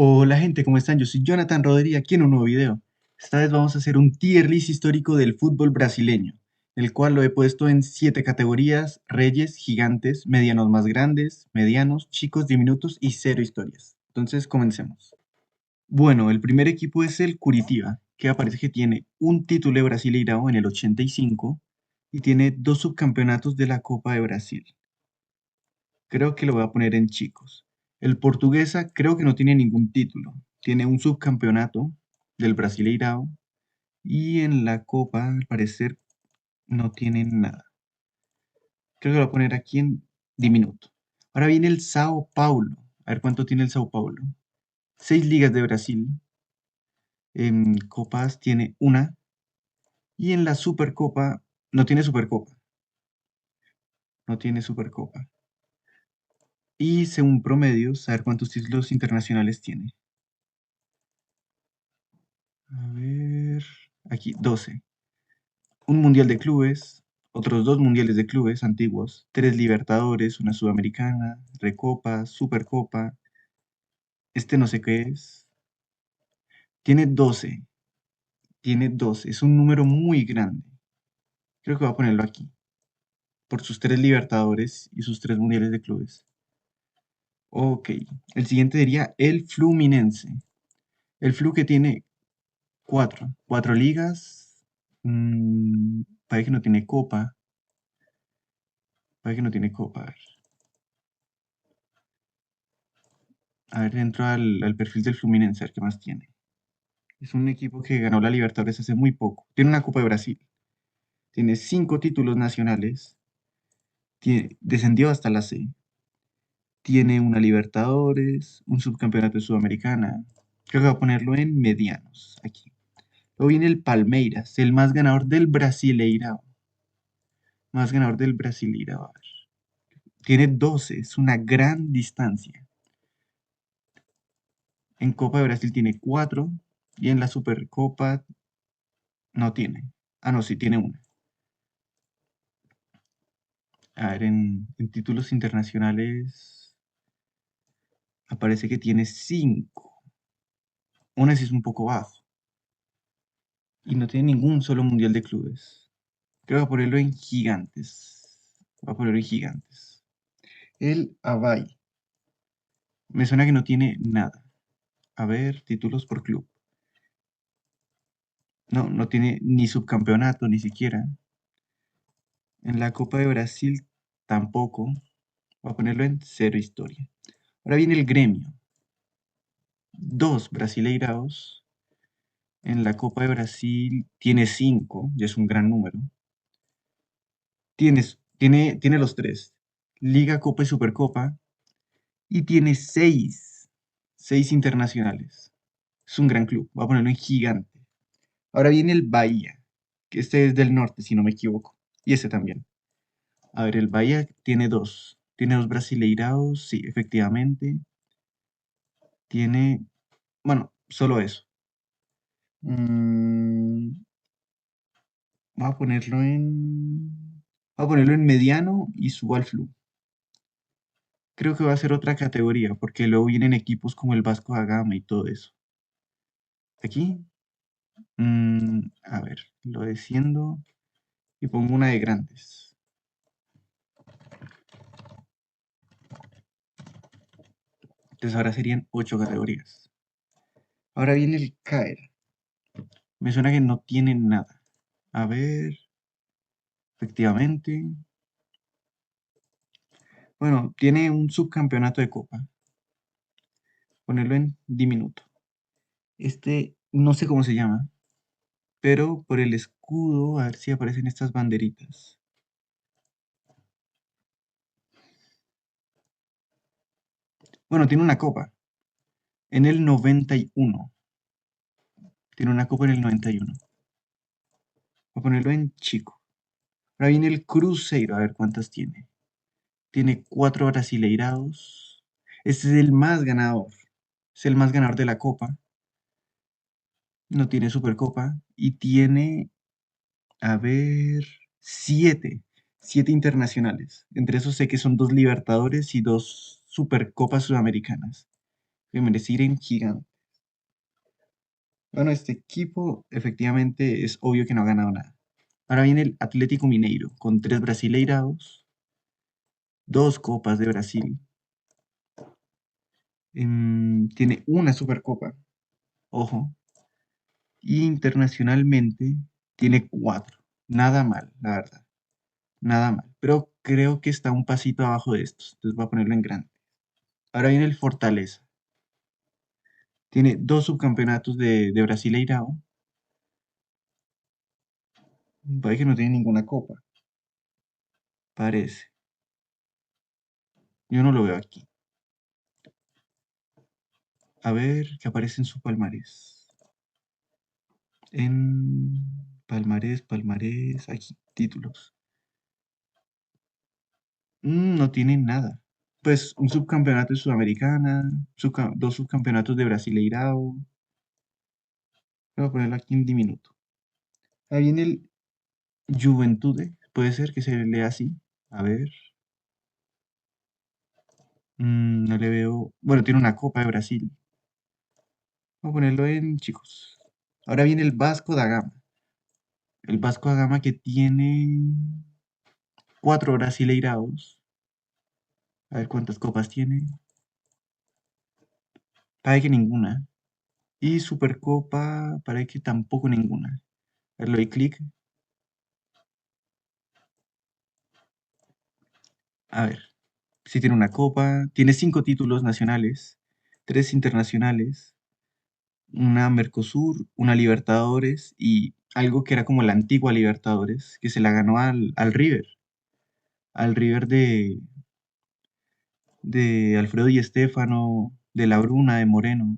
Hola gente, ¿cómo están? Yo soy Jonathan Rodri aquí en un nuevo video. Esta vez vamos a hacer un tier list histórico del fútbol brasileño, el cual lo he puesto en 7 categorías: reyes, gigantes, medianos más grandes, medianos, chicos, diminutos y cero historias. Entonces, comencemos. Bueno, el primer equipo es el Curitiba, que aparece que tiene un título de Brasileirao en el 85 y tiene dos subcampeonatos de la Copa de Brasil. Creo que lo voy a poner en chicos. El Portuguesa creo que no tiene ningún título. Tiene un subcampeonato del Brasileirao y en la Copa, al parecer, no tiene nada. Creo que lo voy a poner aquí en diminuto. Ahora viene el Sao Paulo. A ver cuánto tiene el Sao Paulo. 6 ligas de Brasil. En copas tiene una. Y en la Supercopa no tiene Supercopa. No tiene Supercopa. Y según promedios, a ver cuántos títulos internacionales tiene. A ver. Aquí, 12. Un mundial de clubes, otros dos mundiales de clubes antiguos, tres Libertadores, una Sudamericana, Recopa, Supercopa. Este no sé qué es. Tiene 12. Tiene 12. Es un número muy grande. Creo que voy a ponerlo aquí. Por sus tres Libertadores y sus tres mundiales de clubes. Ok. El siguiente sería el Fluminense. El Flu que tiene cuatro. Cuatro ligas. Parece que no tiene copa. Parece que no tiene copa. A ver, entro al perfil del Fluminense, a ver qué más tiene. Es un equipo que ganó la Libertadores hace muy poco. Tiene una Copa de Brasil. Tiene 5 títulos nacionales. Descendió hasta la C. Tiene una Libertadores, un subcampeonato de Sudamericana. Creo que voy a ponerlo en medianos, aquí. Luego viene el Palmeiras, el más ganador del Brasileirao. Más ganador del Brasileirao. A ver. Tiene 12, es una gran distancia. En Copa de Brasil tiene 4 y en la Supercopa no tiene. Ah, no, sí tiene una. A ver, en títulos internacionales aparece que tiene 5. Aún así es un poco bajo. Y no tiene ningún solo mundial de clubes. Creo que voy a ponerlo en gigantes. Voy a ponerlo en gigantes. El Avay. Me suena que no tiene nada. A ver, títulos por club. No, no tiene ni subcampeonato, ni siquiera. En la Copa de Brasil tampoco. Voy a ponerlo en cero historia. Ahora viene el Gremio. Dos Brasileiraos. En la Copa de Brasil tiene 5, ya es un gran número. Tiene los tres: Liga, Copa y Supercopa. Y tiene 6 internacionales. Es un gran club. Voy a ponerlo en gigante. Ahora viene el Bahía, que este es del norte, si no me equivoco. Y este también. A ver, el Bahía tiene dos. Tiene dos Brasileiraos, sí, efectivamente. Tiene, bueno, solo eso. Mm, Voy a ponerlo en mediano y subo al flu. Creo que va a ser otra categoría, porque luego vienen equipos como el Vasco da Gama y todo eso. Aquí, a ver, lo desciendo y pongo una de grandes. Entonces ahora serían 8 categorías. Ahora viene el Caer. Me suena que no tiene nada. A ver, efectivamente. Bueno, tiene un subcampeonato de copa. Ponerlo en diminuto. Este, no sé cómo se llama, pero por el escudo, a ver si aparecen estas banderitas. Bueno, tiene una copa en el 91. Tiene una copa en el 91. Voy a ponerlo en chico. Ahora viene el Cruzeiro, a ver cuántas tiene. Tiene 4 brasileirados. Este es el más ganador. Es el más ganador de la copa. No tiene Supercopa. Y tiene, a ver, 7. 7 internacionales. Entre esos sé que son 2 Libertadores y 2 Supercopas Sudamericanas. que merece ir en gigante. Bueno, este equipo efectivamente es obvio que no ha ganado nada. Ahora viene el Atlético Mineiro, con tres Brasileirados, dos Copas de Brasil, tiene una Supercopa, ojo, y internacionalmente tiene cuatro. Nada mal, la verdad, nada mal. Pero creo que está un pasito abajo de estos, entonces voy a ponerlo en grande. Ahora viene el Fortaleza, tiene dos subcampeonatos de Brasileirao, parece que no tiene ninguna copa, parece. Yo no lo veo aquí. A ver qué aparece en su palmarés. En palmarés, aquí, títulos. No tienen nada. Pues un subcampeonato de Sudamericana, dos subcampeonatos de Brasileirao. Voy a ponerlo aquí en diminuto. Ahí viene el Juventude, puede ser que se lea así. A ver, no le veo. Bueno, tiene una Copa de Brasil. Voy a ponerlo en chicos. Ahora viene el Vasco da Gama. El Vasco da Gama que tiene cuatro Brasileiraos. A ver cuántas copas tiene. Parece que ninguna. Y Supercopa, parece que tampoco ninguna. A ver, le doy clic. A ver, si tiene una copa, tiene cinco títulos nacionales, tres internacionales, una Mercosur, una Libertadores y algo que era como la antigua Libertadores, que se la ganó al River de Alfredo Di Stéfano, de La Bruna, de Moreno.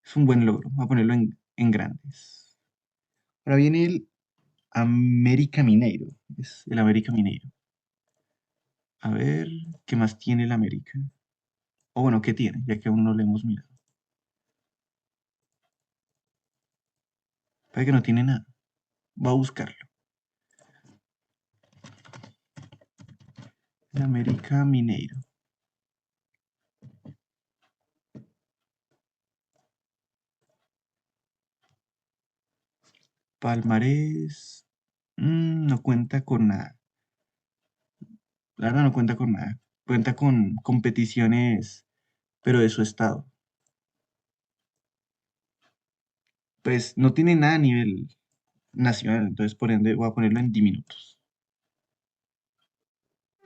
Es un buen logro, voy a ponerlo en grandes. Ahora viene el América Mineiro, es el América Mineiro. A ver, ¿qué más tiene el América? O bueno, ¿qué tiene? Ya que aún no lo hemos mirado. Parece que no tiene nada. Va a buscarlo. El América Mineiro. Palmarés. No cuenta con nada. La verdad no cuenta con nada. Cuenta con competiciones, pero de su estado. Pues no tiene nada a nivel nacional, entonces por ende voy a ponerlo en diminutos.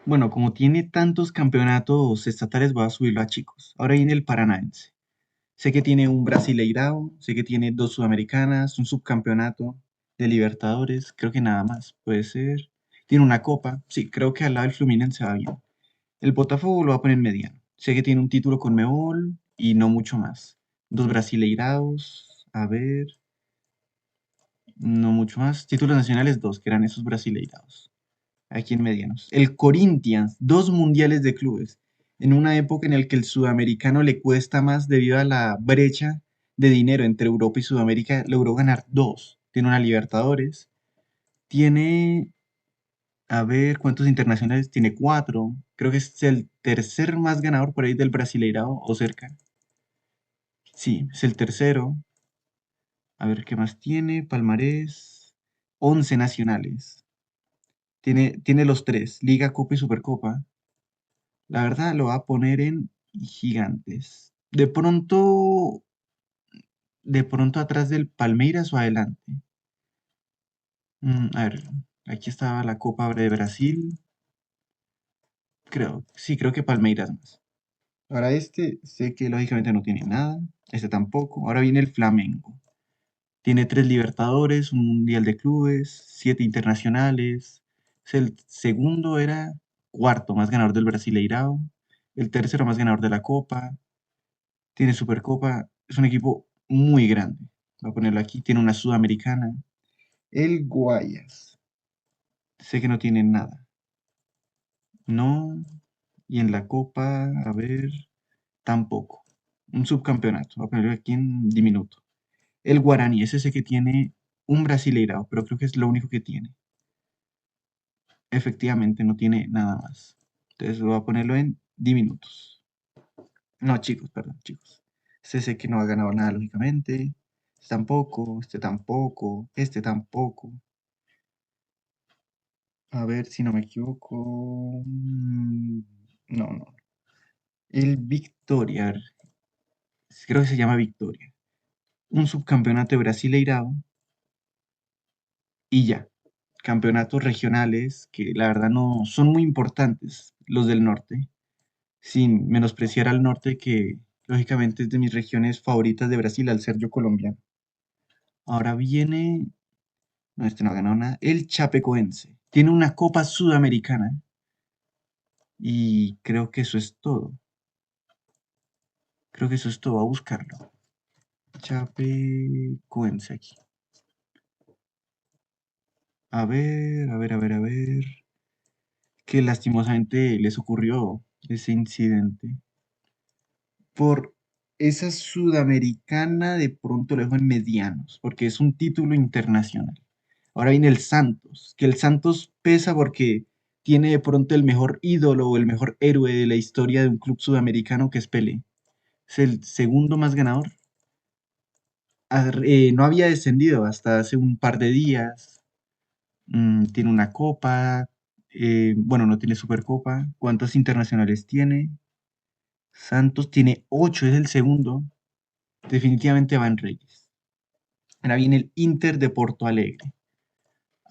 Bueno, como tiene tantos campeonatos estatales, voy a subirlo a chicos. Ahora viene el Paranaense. Sé que tiene un Brasileirao, sé que tiene dos Sudamericanas, un subcampeonato de Libertadores, creo que nada más, puede ser. Tiene una copa, sí, creo que al lado del Fluminense va bien. El Botafogo lo va a poner mediano. Sé que tiene un título con Mebol y no mucho más. Dos Brasileiraos, a ver, no mucho más. Títulos nacionales, dos, que eran esos Brasileiraos. Aquí en medianos. El Corinthians, dos mundiales de clubes, en una época en la que el sudamericano le cuesta más debido a la brecha de dinero entre Europa y Sudamérica, logró ganar dos. Tiene una Libertadores, tiene, a ver, ¿cuántos internacionales? Tiene cuatro. Creo que es el tercer más ganador por ahí del Brasileirao o cerca. Sí, es el tercero. A ver, ¿qué más tiene? Palmarés, 11 nacionales. Tiene los tres, Liga, Copa y Supercopa. La verdad lo va a poner en gigantes. De pronto atrás del Palmeiras o adelante. A ver, aquí estaba la Copa de Brasil. Sí, creo que Palmeiras más. Ahora este, sé que lógicamente no tiene nada. Este tampoco. Ahora viene el Flamengo. Tiene tres Libertadores, un Mundial de Clubes, siete internacionales. El segundo era cuarto más ganador del Brasileirao. El tercero más ganador de la Copa. Tiene Supercopa, es un equipo muy grande. Voy a ponerlo aquí, tiene una Sudamericana. El Guayas. Sé que no tiene nada. No. Y en la Copa, a ver, tampoco. Un subcampeonato. Voy a ponerlo aquí en diminuto. El Guaraní, ese sé que tiene un Brasileirao, pero creo que es lo único que tiene. Efectivamente, no tiene nada más. Entonces voy a ponerlo en diminutos. No, chicos, perdón, chicos. Este sé que no ha ganado nada, lógicamente. Este tampoco, este tampoco. A ver si no me equivoco. No, no. El Victoria, a ver, creo que se llama Victoria. Un subcampeonato de Brasileirao y ya. Campeonatos regionales que la verdad no son muy importantes, los del norte, sin menospreciar al norte que lógicamente es de mis regiones favoritas de Brasil al ser yo colombiano. Ahora viene, no, este no ha ganado nada, el Chapecoense. Tiene una Copa Sudamericana y creo que eso es todo. Creo que eso es todo, a buscarlo. Chapecoense aquí. A ver, a ver, a ver, a ver. Que lastimosamente les ocurrió ese incidente. Por esa sudamericana de pronto lo dejo en medianos, porque es un título internacional. Ahora viene el Santos, que el Santos pesa porque tiene de pronto el mejor ídolo o el mejor héroe de la historia de un club sudamericano que es Pelé. Es el segundo más ganador. No había descendido hasta hace un par de días. Tiene una copa. Bueno, no tiene Supercopa. ¿Cuántas internacionales tiene? Santos tiene 8, es el segundo. Definitivamente Van Reyes. Ahora viene el Inter de Porto Alegre.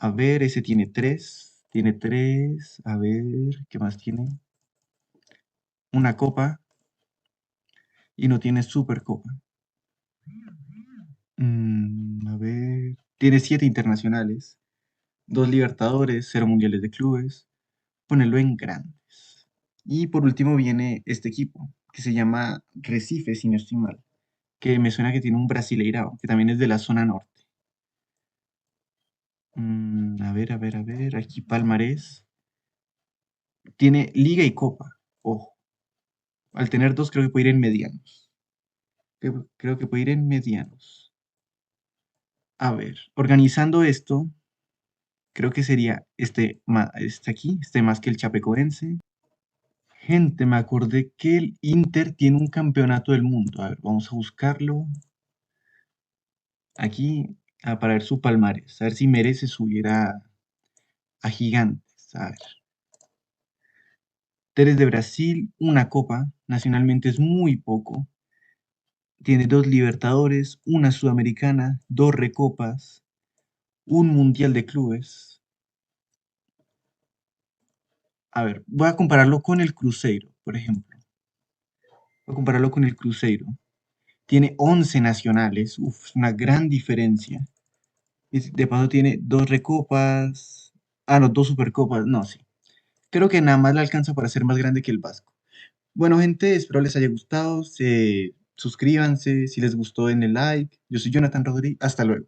A ver, ese tiene 3. Tiene 3. A ver, ¿qué más tiene? Una copa y no tiene Supercopa. A ver, tiene 7 internacionales, 2 Libertadores, 0 Mundiales de Clubes. Ponerlo en grandes. Y por último viene este equipo, que se llama Recife, si no estoy mal, que me suena que tiene un Brasileirao, que también es de la zona norte. A ver, a ver, a ver, aquí Palmarés. Tiene liga y copa. Ojo, al tener dos creo que puede ir en medianos. Creo que puede ir en medianos. A ver, organizando esto, creo que sería este aquí, este más que el Chapecoense. Gente, me acordé que el Inter tiene un campeonato del mundo. A ver, vamos a buscarlo. Aquí, para ver su palmarés, a ver si merece subir a Gigantes. A ver, tres de Brasil, una copa, nacionalmente es muy poco. Tiene 2 Libertadores, una Sudamericana, 2 Recopas, un Mundial de Clubes. A ver, voy a compararlo con el Cruzeiro, por ejemplo. Voy a compararlo con el Cruzeiro. Tiene 11 nacionales, uf, es una gran diferencia. De paso tiene 2 Recopas, no, 2 Supercopas, no, sí. Creo que nada más le alcanza para ser más grande que el Vasco. Bueno, gente, espero les haya gustado. Suscríbanse, si les gustó, denle like. Yo soy Jonathan Rodríguez. Hasta luego.